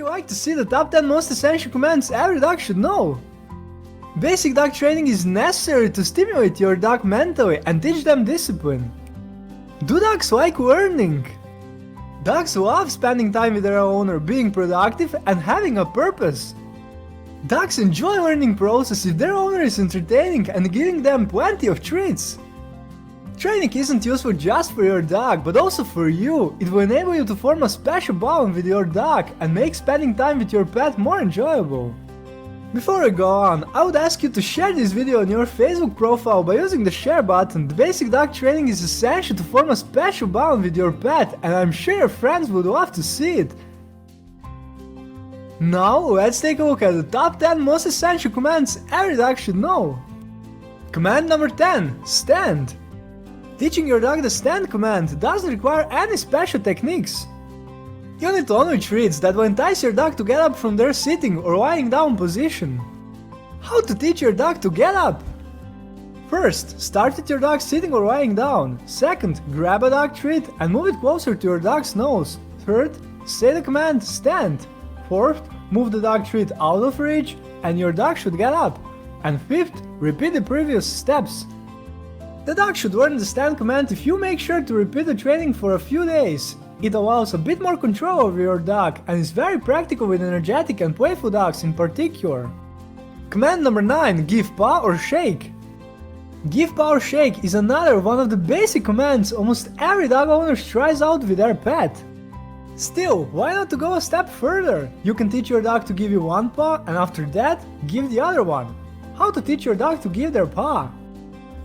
you like to see the top 10 most essential commands every dog should know? Basic dog training is necessary to stimulate your dog mentally and teach them discipline. Do dogs like learning? Dogs love spending time with their owner, being productive and having a purpose. Dogs enjoy learning process if their owner is entertaining and giving them plenty of treats. Training isn't useful just for your dog, but also for you. It will enable you to form a special bond with your dog and make spending time with your pet more enjoyable. Before I go on, I would ask you to share this video on your Facebook profile by using the share button. The basic dog training is essential to form a special bond with your pet, and I'm sure your friends would love to see it. Now let's take a look at the top 10 most essential commands every dog should know. Command number 10. Stand. Teaching your dog the stand command doesn't require any special techniques. You need only treats that will entice your dog to get up from their sitting or lying down position. How to teach your dog to get up? First, start with your dog sitting or lying down. Second, grab a dog treat and move it closer to your dog's nose. Third, say the command stand. Fourth, move the dog treat out of reach and your dog should get up. And fifth, repeat the previous steps. The dog should learn the stand command if you make sure to repeat the training for a few days. It allows a bit more control over your dog and is very practical with energetic and playful dogs in particular. Command number 9. Give paw or shake. Give paw or shake is another one of the basic commands almost every dog owner tries out with their pet. Still, why not to go a step further? You can teach your dog to give you one paw and after that, give the other one. How to teach your dog to give their paw?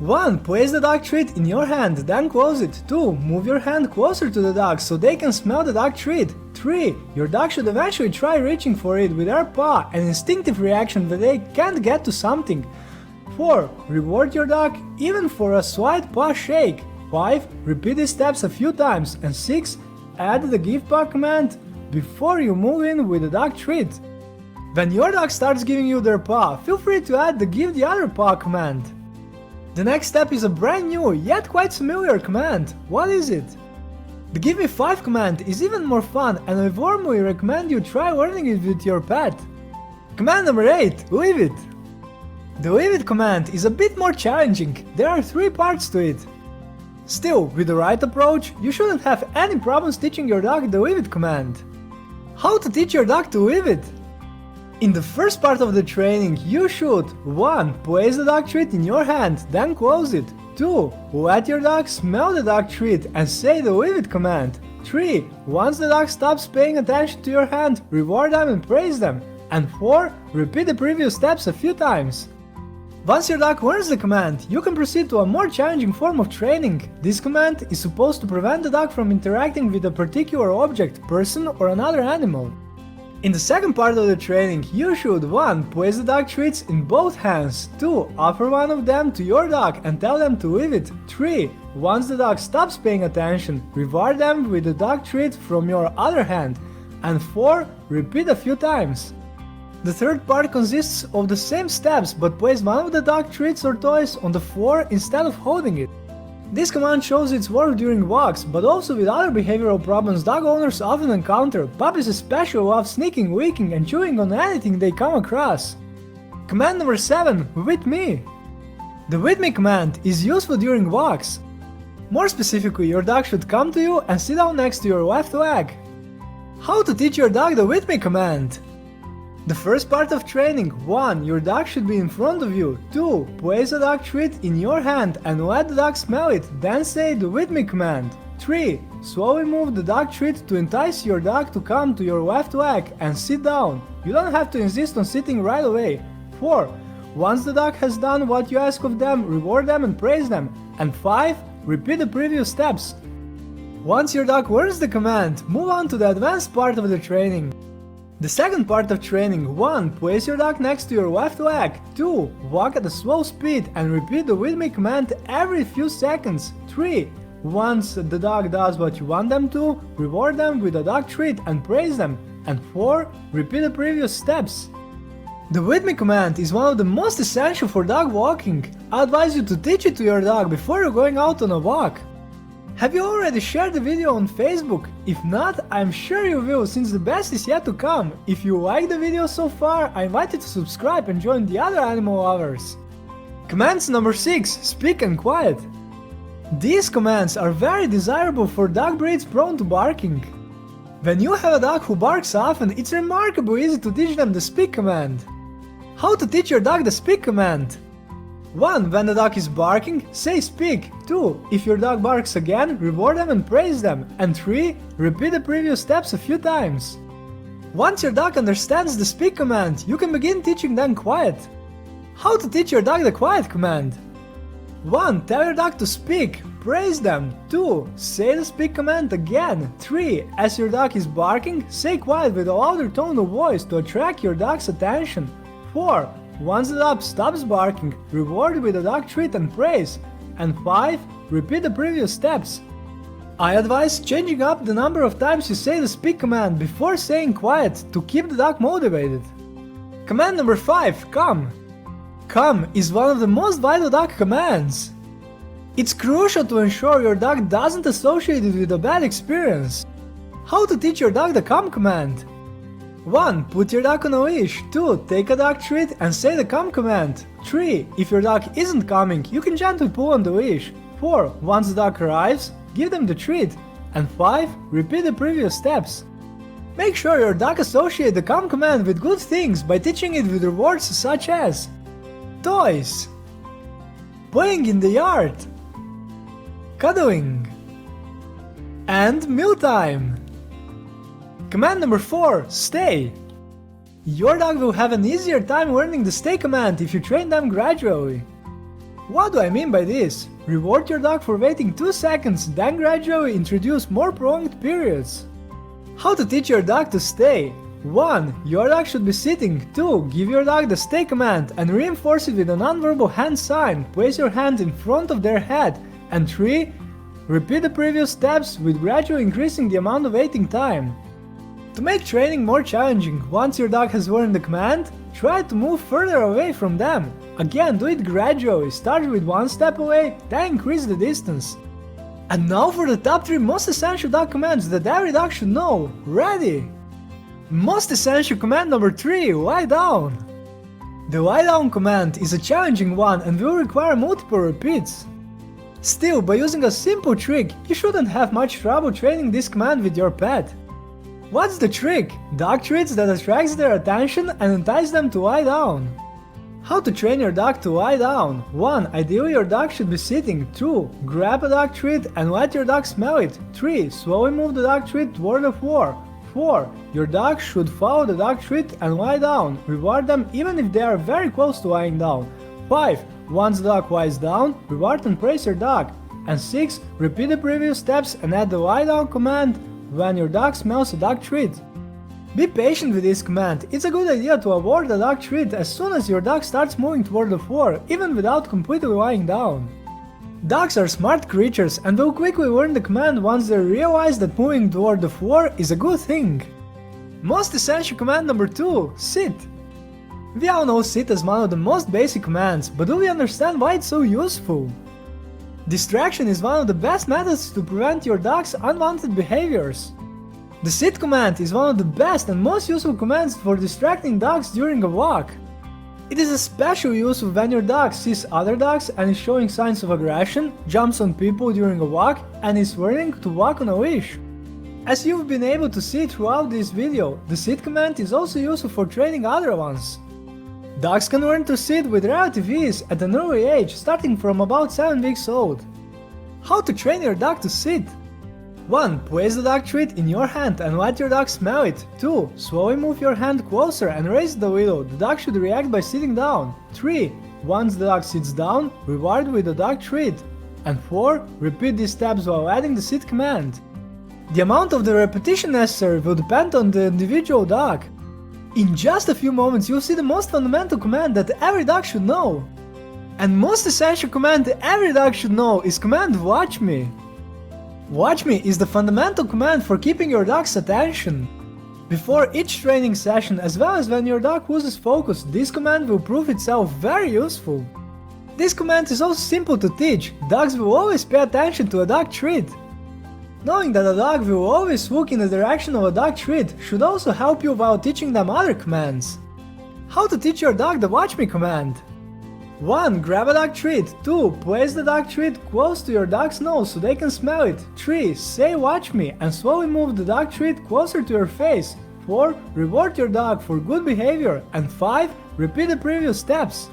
1. Place the dog treat in your hand, then close it. 2. Move your hand closer to the dog so they can smell the dog treat. 3. Your dog should eventually try reaching for it with their paw, an instinctive reaction that they can't get to something. 4. Reward your dog even for a slight paw shake. 5. Repeat these steps a few times. And 6. Add the give paw command before you move in with the dog treat. When your dog starts giving you their paw, feel free to add the give the other paw command. The next step is a brand new, yet quite familiar command. What is it? The Give Me 5 command is even more fun and I warmly recommend you try learning it with your pet. Command number 8. Leave it. The Leave it command is a bit more challenging. There are 3 parts to it. Still, with the right approach, you shouldn't have any problems teaching your dog the Leave it command. How to teach your dog to leave it? In the first part of the training, you should 1. Place the dog treat in your hand, then close it. 2. Let your dog smell the dog treat and say the leave it command. 3. Once the dog stops paying attention to your hand, reward them and praise them. And 4. Repeat the previous steps a few times. Once your dog learns the command, you can proceed to a more challenging form of training. This command is supposed to prevent the dog from interacting with a particular object, person or another animal. In the second part of the training, you should 1. Place the dog treats in both hands. 2. Offer one of them to your dog and tell them to leave it. 3. Once the dog stops paying attention, reward them with the dog treat from your other hand. And 4. Repeat a few times. The third part consists of the same steps, but place one of the dog treats or toys on the floor instead of holding it. This command shows its work during walks, but also with other behavioral problems dog owners often encounter. Puppies especially love sneaking, licking and chewing on anything they come across. Command number 7. With me. The with me command is useful during walks. More specifically, your dog should come to you and sit down next to your left leg. How to teach your dog the with me command? The first part of training. 1. Your dog should be in front of you. 2. Place a dog treat in your hand and let the dog smell it, then say the with me command. 3. Slowly move the dog treat to entice your dog to come to your left leg and sit down. You don't have to insist on sitting right away. 4. Once the dog has done what you ask of them, reward them and praise them. And 5. Repeat the previous steps. Once your dog learns the command, move on to the advanced part of the training. The second part of training. 1. Place your dog next to your left leg. 2. Walk at a slow speed and repeat the with me command every few seconds. 3. Once the dog does what you want them to, reward them with a dog treat and praise them. And 4. Repeat the previous steps. The with me command is one of the most essential for dog walking. I advise you to teach it to your dog before you're going out on a walk. Have you already shared the video on Facebook? If not, I'm sure you will, since the best is yet to come. If you like the video so far, I invite you to subscribe and join the other animal lovers. Commands number 6. Speak and quiet. These commands are very desirable for dog breeds prone to barking. When you have a dog who barks often, it's remarkably easy to teach them the speak command. How to teach your dog the speak command? 1. When the dog is barking, say speak. 2. If your dog barks again, reward them and praise them. And 3. Repeat the previous steps a few times. Once your dog understands the speak command, you can begin teaching them quiet. How to teach your dog the quiet command? 1. Tell your dog to speak. Praise them. 2. Say the speak command again. 3. As your dog is barking, say quiet with a louder tone of voice to attract your dog's attention. 4. Once the dog stops barking, reward with a dog treat and praise. And 5. Repeat the previous steps. I advise changing up the number of times you say the speak command before saying quiet to keep the dog motivated. Command number 5. Come. Come is one of the most vital dog commands. It's crucial to ensure your dog doesn't associate it with a bad experience. How to teach your dog the come command? 1. Put your dog on a leash. 2. Take a dog treat and say the come command. 3. If your dog isn't coming, you can gently pull on the leash. 4. Once the dog arrives, give them the treat. And 5. Repeat the previous steps. Make sure your dog associates the come command with good things by teaching it with rewards such as toys, playing in the yard, cuddling, and mealtime. Command number 4. Stay. Your dog will have an easier time learning the stay command if you train them gradually. What do I mean by this? Reward your dog for waiting 2 seconds, then gradually introduce more prolonged periods. How to teach your dog to stay? 1. Your dog should be sitting. 2. Give your dog the stay command and reinforce it with a nonverbal hand sign. Place your hand in front of their head. And 3. Repeat the previous steps with gradually increasing the amount of waiting time. To make training more challenging, once your dog has learned the command, try to move further away from them. Again, do it gradually, start with 1 step away, then increase the distance. And now for the top 3 most essential dog commands that every dog should know. Ready? Most essential command number 3, lie down. The lie down command is a challenging one and will require multiple repeats. Still, by using a simple trick, you shouldn't have much trouble training this command with your pet. What's the trick? Dog treats that attracts their attention and entice them to lie down. How to train your dog to lie down? 1. Ideally your dog should be sitting. 2. Grab a dog treat and let your dog smell it. 3. Slowly move the dog treat toward the floor. 4. Your dog should follow the dog treat and lie down. Reward them even if they are very close to lying down. 5. Once the dog lies down, reward and praise your dog. And 6. Repeat the previous steps and add the lie down command when your dog smells a dog treat. Be patient with this command. It's a good idea to award the dog treat as soon as your dog starts moving toward the floor, even without completely lying down. Dogs are smart creatures and will quickly learn the command once they realize that moving toward the floor is a good thing. Most essential command number 2, sit. We all know sit as one of the most basic commands, but do we understand why it's so useful? Distraction is one of the best methods to prevent your dog's unwanted behaviors. The sit command is one of the best and most useful commands for distracting dogs during a walk. It is especially useful when your dog sees other dogs and is showing signs of aggression, jumps on people during a walk, and is learning to walk on a leash. As you've been able to see throughout this video, the sit command is also useful for training other ones. Dogs can learn to sit with relative ease at an early age, starting from about 7 weeks old. How to train your dog to sit? 1. Place the dog treat in your hand and let your dog smell it. 2. Slowly move your hand closer and raise it a little. The dog should react by sitting down. 3. Once the dog sits down, reward with the dog treat. And 4. Repeat these steps while adding the sit command. The amount of the repetition necessary will depend on the individual dog. In just a few moments you'll see the most fundamental command that every dog should know. And most essential command every dog should know is command watch me. Watch me is the fundamental command for keeping your dog's attention. Before each training session, as well as when your dog loses focus, this command will prove itself very useful. This command is also simple to teach. Dogs will always pay attention to a dog treat. Knowing that a dog will always walk in the direction of a dog treat should also help you while teaching them other commands. How to teach your dog the watch me command. 1. Grab a dog treat. 2. Place the dog treat close to your dog's nose so they can smell it. 3. Say watch me and slowly move the dog treat closer to your face. 4. Reward your dog for good behavior. And 5. Repeat the previous steps.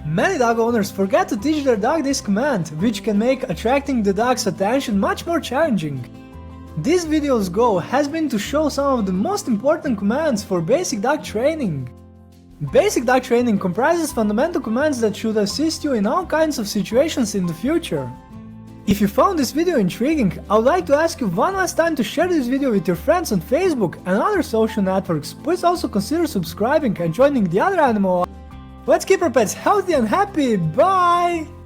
Many dog owners forget to teach their dog this command, which can make attracting the dog's attention much more challenging. This video's goal has been to show some of the most important commands for basic dog training. Basic dog training comprises fundamental commands that should assist you in all kinds of situations in the future. If you found this video intriguing, I would like to ask you one last time to share this video with your friends on Facebook and other social networks. Please also consider subscribing and joining the other animal. Let's keep our pets healthy and happy. Bye!